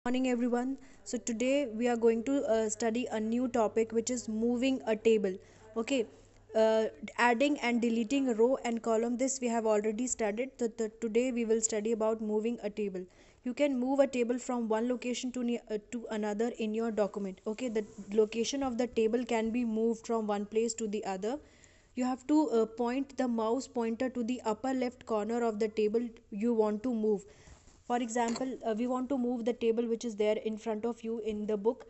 Morning everyone. So today we are going to study a new topic, which is moving a table. Okay. Adding and deleting row and column, this we have already studied. Today we will study about moving a table. You can move a table from one location to another in your document. Okay, the location of the table can be moved from one place to the other. You have to point the mouse pointer to the upper left corner of the table you want to move. For example, we want to move the table which is there in front of you in the book.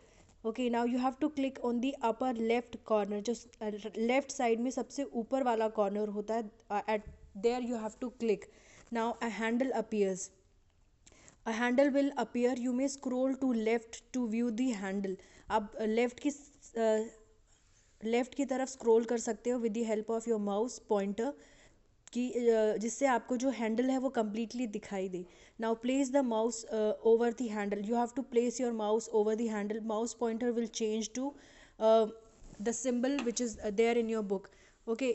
Okay, now you have to click on the upper left corner. Just left side में सबसे ऊपर वाला corner होता है. At there you have to click. Now a handle appears. A handle will appear. You may scroll to left to view the handle. आप left की तरफ scroll कर सकते हो with the help of your mouse pointer, कि जिससे आपको जो हैंडल है वो कम्प्लीटली दिखाई दे. Now place the mouse over the handle. You have to place your mouse over the handle. Mouse pointer will change to the symbol which is there in your book. Okay,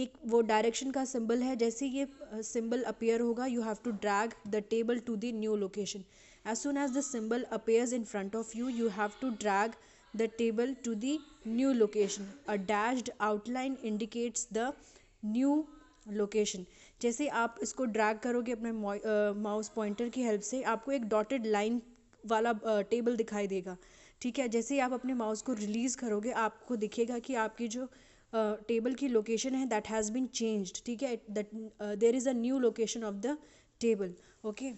एक वो direction का symbol है. जैसे ये symbol appear होगा, you have to drag the table to the new location. As soon as the symbol appears in front of you, you have to drag the table to the new location. A dashed outline indicates the new location. जैसे आप इसको drag करोगे अपने mouse pointer की help से, आपको एक dotted line वाला टेबल दिखाई देगा. ठीक है, जैसे ही आप अपने माउस को रिलीज़ करोगे, आपको दिखेगा कि आपकी जो टेबल की लोकेशन है दैट हैज़ बीन चेंज्ड. ठीक है, that there is a new location of the table. Okay,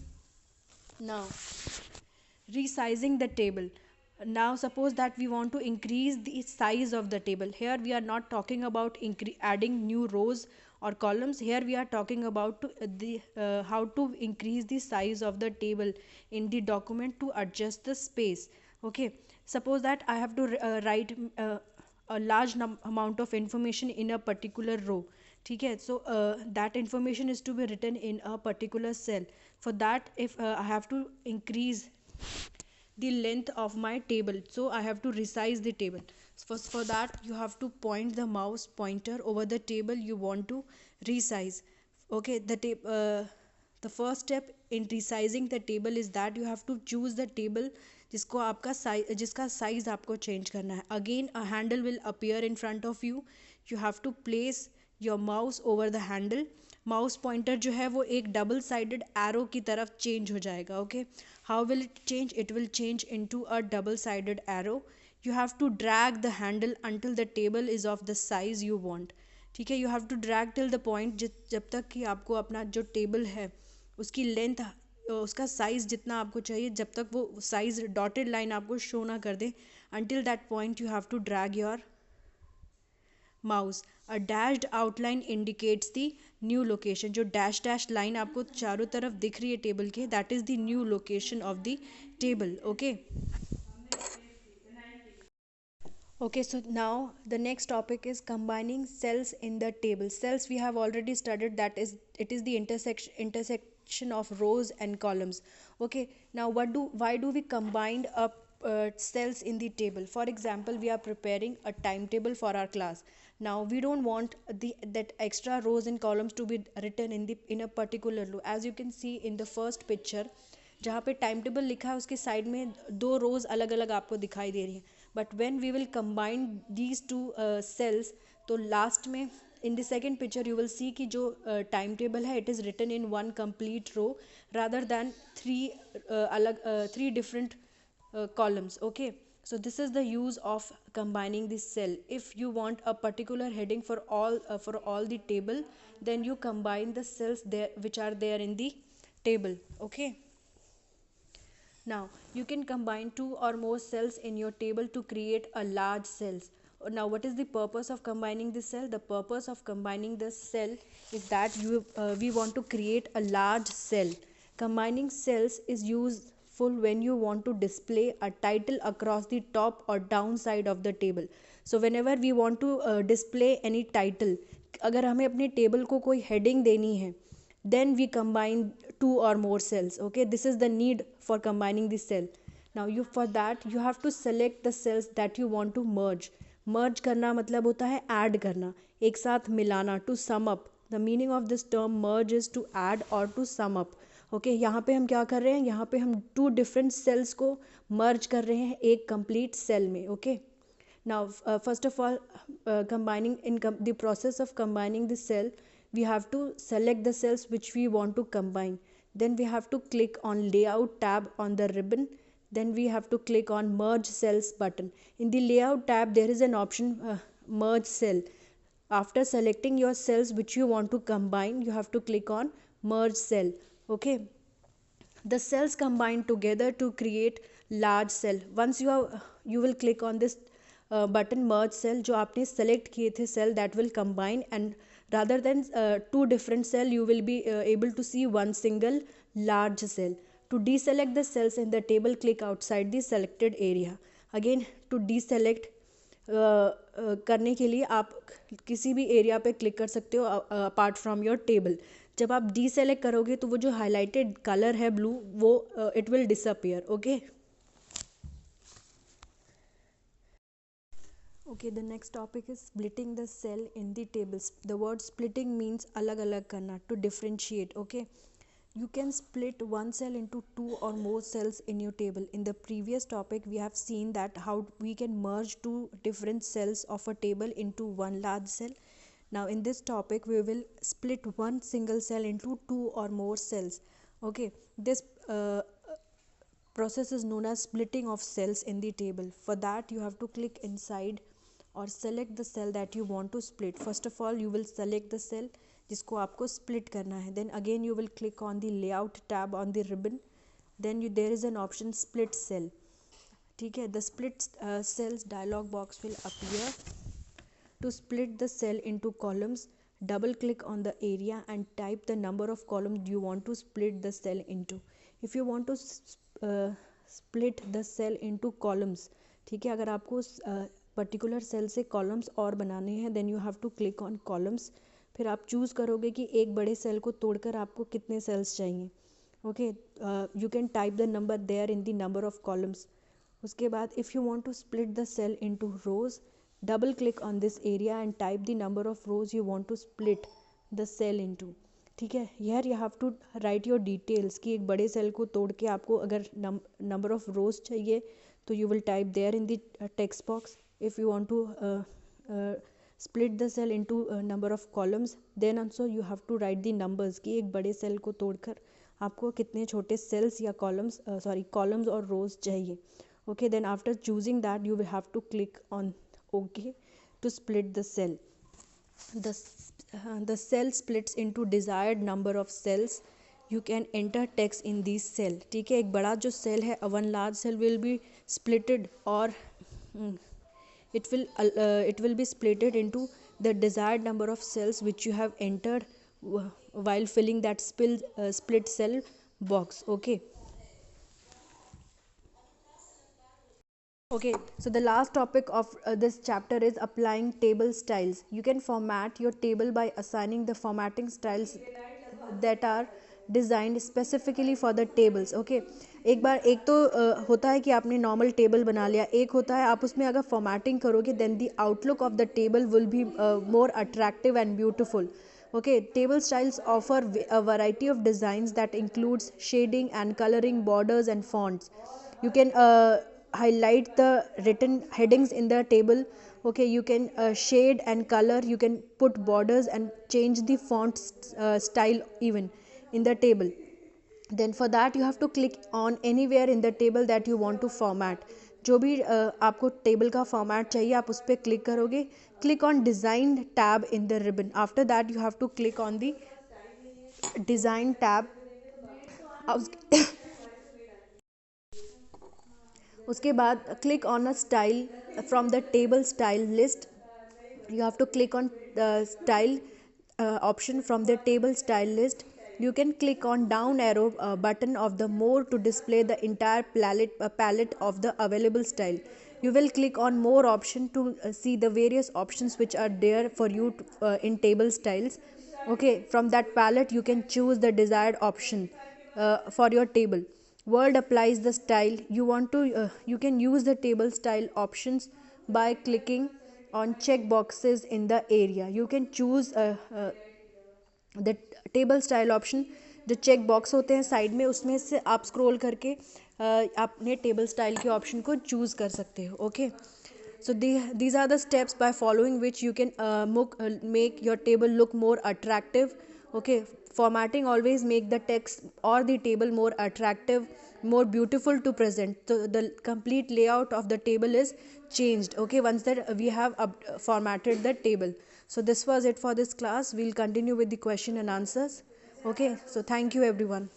now resizing the table. Now suppose that we want to increase the size of the table. Here we are not talking about adding new rows or columns. Here we are talking about how to increase the size of the table in the document to adjust the space. Okay, suppose that I have to write a large amount of information in a particular row. ठीक है, so that information is to be written in a particular cell. For that, if I have to increase the length of my table, so I have to resize the table. For that, you have to point the mouse pointer over the table you want to resize. Okay, the first step in resizing the table is that you have to choose the table जिसको आपका size जिसका size आपको change करना है. Again a handle will appear in front of you. You have to place your mouse over the handle. Mouse pointer जो है वो एक डबल साइडेड एरो की तरफ चेंज हो जाएगा. Okay, how will it change? It will change into a double sided arrow. You have to drag the handle until the table is of the size you want. ठीक है, you have to drag till the point जब तक कि आपको अपना जो table है उसकी लेंथ, उसका साइज़ जितना आपको चाहिए, जब तक वो साइज़ डॉटेड लाइन आपको शो ना कर दे, until that point you have to drag your mouse. A dashed outline indicates the new location. जो डैश लाइन आपको चारों तरफ दिख रही है टेबल के, that is the new location of the table. Okay. Okay, so now the next topic is combining cells in the table. Cells we have already studied, that is it is the intersection of rows and columns. Okay, now why do we combine up cells in the table? For example, we are preparing a timetable for our class. Now we don't want that extra rows and columns to be written in a particular row. As you can see in the first picture, जहाँ पे time table लिखा है उसके side में दो रोज़ अलग अलग आपको दिखाई दे रही हैं. But when we will combine these two cells, तो लास्ट में in the second picture you will see कि जो टाइम टेबल है it is written in one complete row rather than three different columns. Okay, so this is the use of combining this cell. If you want a particular heading for all the table, then you combine the cells there which are there in the table. Okay, now you can combine two or more cells in your table to create a large cells. Now what is the purpose of combining this cell? The purpose of combining this cell is that we want to create a large cell. Combining cells is useful when you want to display a title across the top or down side of the table. So whenever we want to display any title, अगर हमें अपने table को कोई heading देनी है, then we combine two or more cells. Okay, this is the need for combining the cell. Now for that you have to select the cells that you want to merge करना मतलब होता है add करना, एक साथ मिलाना, to sum up. The meaning of this term merge is to add or to sum up. Okay, यहाँ पे हम क्या कर रहे हैं, यहाँ पे हम 2 डिफरेंट सेल्स को मर्ज कर रहे हैं एक कंप्लीट सेल में. Okay, now first of all, combining in the process of combining the cell, we have to select the cells which we want to combine. Then we have to click on layout tab on the ribbon. Then we have to click on merge cells button. In the layout tab there is an option, merge cell. After selecting your cells which you want to combine, you have to click on merge cell. Okay, the cells combine together to create large cell. Once you will click on this button merge cell, जो आपने select किए थे cell, that will combine, and rather than two different cell you will be able to see one single large cell. To deselect the cells in the table, click outside the selected area. Again, to deselect करने के लिए आप किसी भी area पे click कर सकते हो अपार्ट फ्रॉम योर टेबल. जब आप डीसेलेक्ट करोगे तो वो जो हाईलाइटेड कलर है ब्लू, वो it will disappear. Okay, okay, the next topic is splitting the cell in the tables. The word splitting means अलग अलग करना, to differentiate. Okay, you can split one cell into 2 or more cells in your table. In the previous topic we have seen that how we can merge two different cells of a table into one large cell. Now in this topic we will split one single cell into 2 or more cells. Okay, this process is known as splitting of cells in the table. For that you have to click inside or select the cell that you want to split. First of all you will select the cell जिसको आपको split करना है. Then again you will click on the layout tab on the ribbon. Then there is an option split cell. ठीक है, the split cells dialogue box will appear. To split the cell into columns, double click on the area and type the number of columns you want to split the cell into. If you want to split the cell into columns, ठीक है, अगर आपको particular cell से columns और बनाने हैं, then you have to click on columns. फिर आप चूज़ करोगे कि एक बड़े सेल को तोड़कर आपको कितने सेल्स चाहिए. Okay, you can type the number there in the number of columns. उसके बाद if you want to split the cell into rows, double click on this area and type the number of rows you want to split the cell into. ठीक है, here you have to write your details कि एक बड़े cell को तोड़ के आपको अगर नंबर ऑफ रोज चाहिए तो you will type there in the text box. If you want to split the cell into number of columns, then also you have to write the numbers कि एक बड़े सेल को तोड़कर आपको कितने छोटे सेल्स या कॉलम्स और रोज चाहिए. Okay, then after choosing that you will have to click on OK to split the cell. The cell splits into desired number of cells. You can enter text in these cell. ठीक है, एक बड़ा जो cell है, one large cell will be splitted or it will be splitted into the desired number of cells which you have entered while filling that split cell box. Okay, okay, so the last topic of this chapter is applying table styles. You can format your table by assigning the formatting styles that are designed specifically for the tables. Okay, एक तो होता है कि आपने normal table बना लिया, एक होता है आप उसमें अगर फॉर्मेटिंग करोगे then the outlook of the table will be more attractive and beautiful. Okay, table styles offer a variety of designs that includes shading and coloring, borders and fonts. You can highlight the written headings in the table. Okay, you can shade and color, you can put borders and change the font style even in the table. Then for that you have to click on anywhere in the table that you want to format. जो भी आपको table का format चाहिए आप उस पर click करोगे. Click on design tab in the ribbon. After that you have to click on the design tab. उसके बाद click on a style from the table style list. You have to click on the style option from the table style list. You can click on down arrow button of the more to display the entire palette of the available style. You will click on more option to see the various options which are there for you in table styles. Okay, from that palette you can choose the desired option for your table. Word applies the style you want to. You can use the table style options by clicking on check boxes in the area. You can choose the table style option जो check box होते हैं side में, उसमें से आप scroll करके अपने table style के ऑप्शन को चूज़ कर सकते हो. Okay, so these are the steps by following which you can make your table look more attractive. Okay, formatting always make the text or the table more attractive, more beautiful to present. So the complete layout of the table is changed, okay, once that we have formatted the table. So this was it for this class. We'll continue with the question and answers. Okay, so thank you everyone.